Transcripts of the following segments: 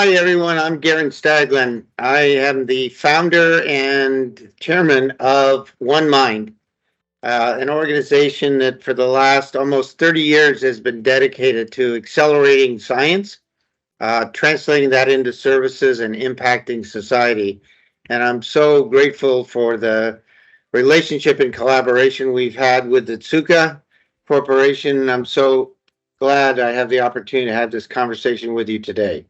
Hi, everyone. I'm Garen Staglin. I am the founder and chairman of One Mind, an organization that for the last almost 30 years has been dedicated to accelerating science, translating that into services and impacting society. And I'm so grateful for the relationship and collaboration we've had with the Otsuka Corporation. I'm so glad I have the opportunity to have this conversation with you today.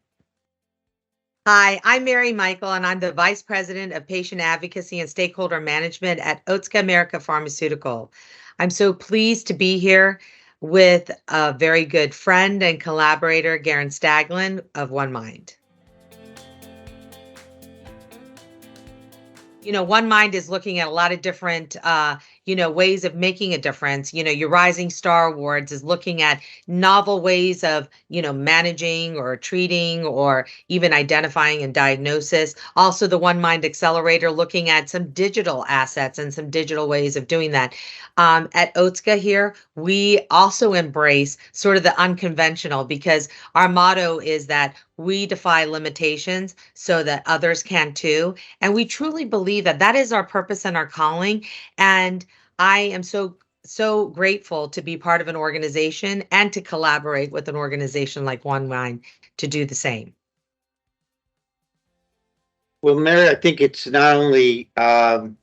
Hi, I'm Mary Michael, and I'm the Vice President of Patient Advocacy and Stakeholder Management at Otsuka America Pharmaceutical. I'm so pleased to be here with a very good friend and collaborator, Garen Staglin of One Mind. One Mind is looking at a lot of different ways of making a difference. Your Rising Star Awards is looking at novel ways of, managing or treating or even identifying and diagnosis. Also, the One Mind Accelerator looking at some digital assets and some digital ways of doing that. At Otsuka here, we also embrace sort of the unconventional because our motto is that we defy limitations so that others can too. And we truly believe that that is our purpose and our calling. And I am so grateful to be part of an organization and to collaborate with an organization like One Mind to do the same. Well, Mary, I think it's not only everything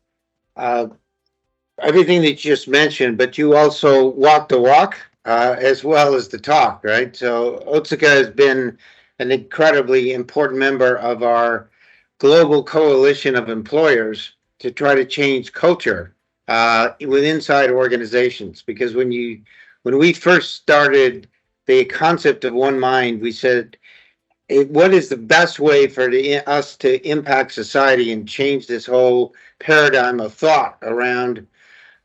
that you just mentioned, but you also walk the walk as well as the talk, right? So Otsuka has been an incredibly important member of our global coalition of employers to try to change culture with inside organizations. Because when we first started the concept of One Mind, we said, what is the best way for us to impact society and change this whole paradigm of thought around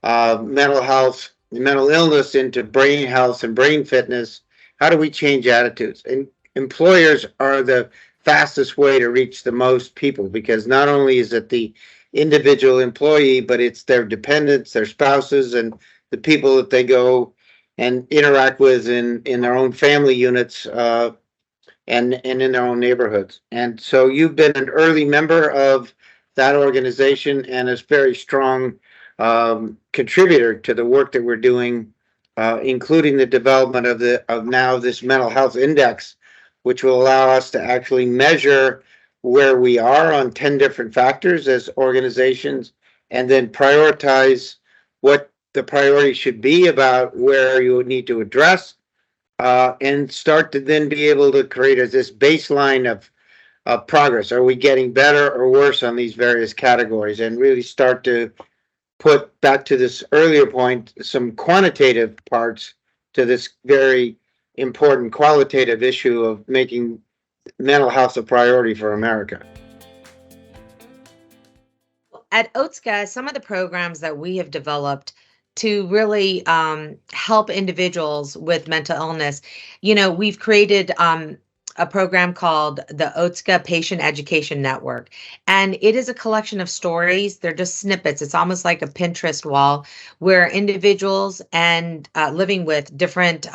mental health, mental illness into brain health and brain fitness? How do we change attitudes? And employers are the fastest way to reach the most people, because not only is it the individual employee, but it's their dependents, their spouses, and the people that they go and interact with in their own family units and in their own neighborhoods. And so you've been an early member of that organization and a very strong contributor to the work that we're doing, including the development of now this mental health index, which will allow us to actually measure where we are on 10 different factors as organizations, and then prioritize what the priority should be about where you need to address, and start to then be able to create this baseline of progress. Are we getting better or worse on these various categories? And really start to put, back to this earlier point, some quantitative parts to this very important qualitative issue of making mental health a priority for America. At Otsuka, some of the programs that we have developed to really help individuals with mental illness, we've created a program called the Otsuka Patient Education Network. And it is a collection of stories. They're just snippets. It's almost like a Pinterest wall where individuals and living with different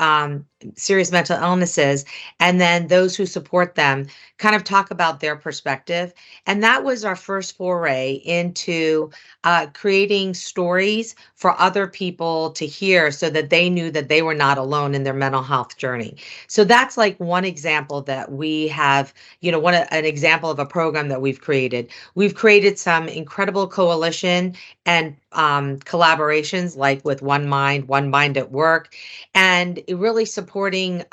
serious mental illnesses, and then those who support them kind of talk about their perspective. And that was our first foray into creating stories for other people to hear so that they knew that they were not alone in their mental health journey. So that's like one example that we have, an example of a program that we've created. We've created some incredible coalition and collaborations like with One Mind at Work, and it really supporting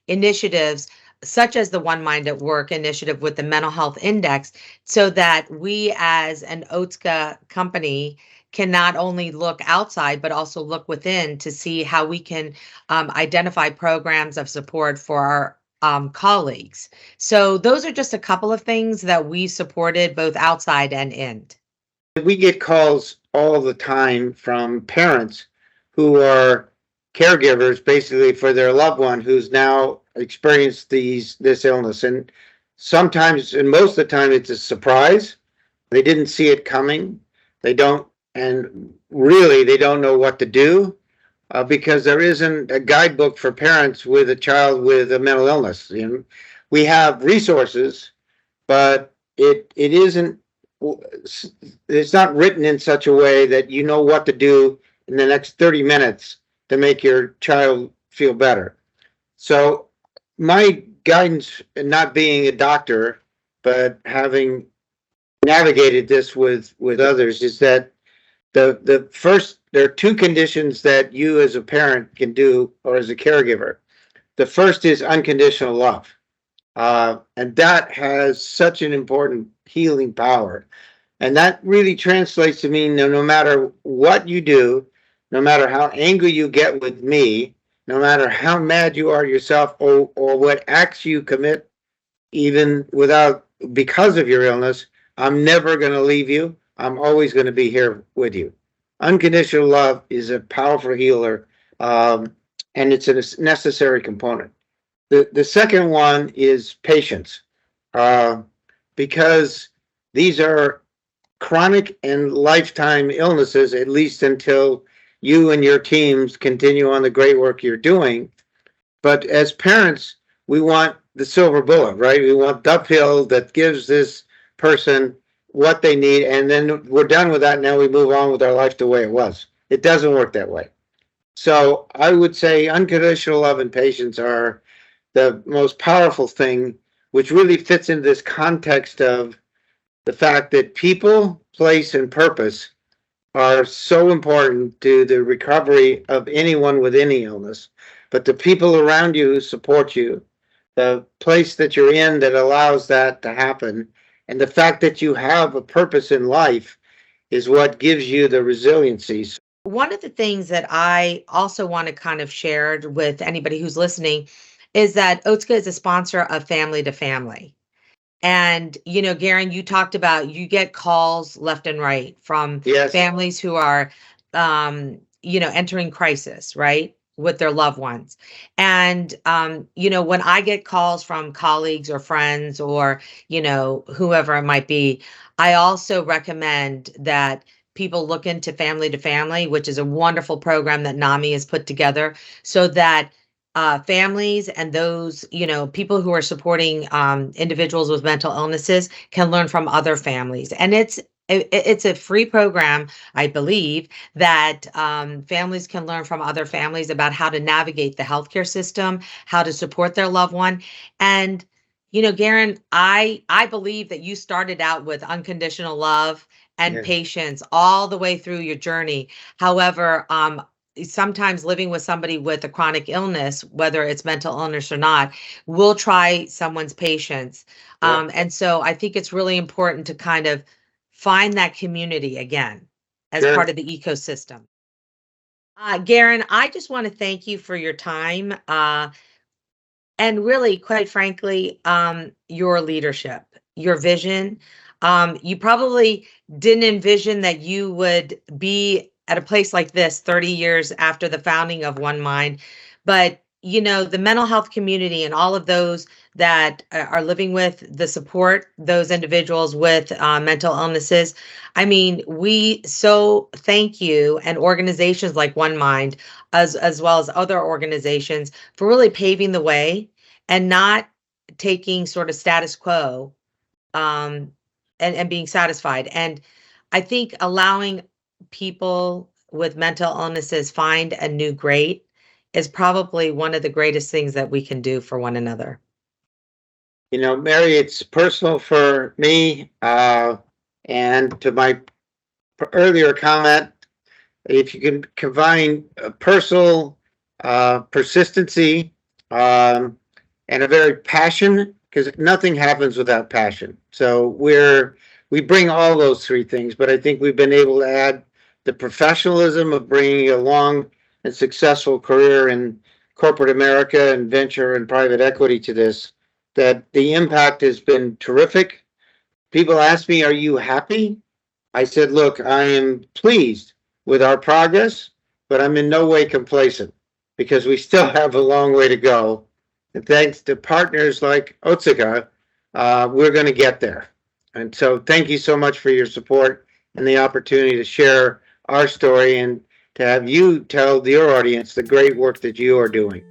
initiatives such as the One Mind at Work initiative with the Mental Health Index, so that we as an Otsuka company can not only look outside, but also look within to see how we can identify programs of support for our colleagues. So those are just a couple of things that we supported both outside and in. We get calls all the time from parents who are caregivers basically for their loved one who's now experienced this illness. And sometimes, and most of the time, it's a surprise. They didn't see it coming. They don't know what to do. because there isn't a guidebook for parents with a child with a mental illness. we have resources, but it isn't, it's not written in such a way that you know what to do in the next 30 minutes to make your child feel better. So my guidance, not being a doctor, but having navigated this with others, is that the first, there are two conditions that you as a parent can do, or as a caregiver. The first is unconditional love. And that has such an important healing power. And that really translates to mean that no matter what you do, no matter how angry you get with me, no matter how mad you are yourself, or what acts you commit, even without, because of your illness, I'm never going to leave you. I'm always going to be here with you. Unconditional love is a powerful healer, and it's a necessary component. The second one is patience, because these are chronic and lifetime illnesses, at least until you and your teams continue on the great work you're doing. But as parents, we want the silver bullet, right? We want the pill that gives this person what they need, and then we're done with that. Now we move on with our life the way it was. It doesn't work that way. So I would say unconditional love and patience are the most powerful thing, which really fits into this context of the fact that people, place, and purpose are so important to the recovery of anyone with any illness. But the people around you who support you, the place that you're in that allows that to happen, and the fact that you have a purpose in life is what gives you the resiliency. One of the things that I also want to kind of share with anybody who's listening is that Otsuka is a sponsor of Family to Family. And, Garen, you talked about, you get calls left and right from Yes. families who are, entering crisis, right, with their loved ones. And, when I get calls from colleagues or friends or, whoever it might be, I also recommend that people look into Family to Family, which is a wonderful program that NAMI has put together so that families and those, people who are supporting individuals with mental illnesses can learn from other families. And it's a free program, I believe, that families can learn from other families about how to navigate the healthcare system, how to support their loved one. And, Garen, I believe that you started out with unconditional love and Yes. patience all the way through your journey. However, sometimes living with somebody with a chronic illness, whether it's mental illness or not, will try someone's patience. Yeah. And so I think it's really important to kind of find that community again as Sure. part of the ecosystem. Garen, I just want to thank you for your time. And really, quite frankly, your leadership, your vision. You probably didn't envision that you would be at a place like this 30 years after the founding of One Mind. But, the mental health community and all of those that are living with the support, those individuals with mental illnesses. I mean, we so thank you, and organizations like One Mind, as well as other organizations, for really paving the way and not taking sort of status quo and being satisfied. And I think allowing people with mental illnesses find a new great is probably one of the greatest things that we can do for one another. Mary, it's personal for me, and to my earlier comment, if you can combine personal persistency and a very passion, because nothing happens without passion. So we bring all those three things, but I think we've been able to add the professionalism of bringing a long and successful career in corporate America and venture and private equity to this, that the impact has been terrific. People ask me, are you happy? I said, look, I am pleased with our progress, but I'm in no way complacent because we still have a long way to go. And thanks to partners like Otsuka, we're going to get there. And so thank you so much for your support and the opportunity to share our story and to have you tell your audience the great work that you are doing.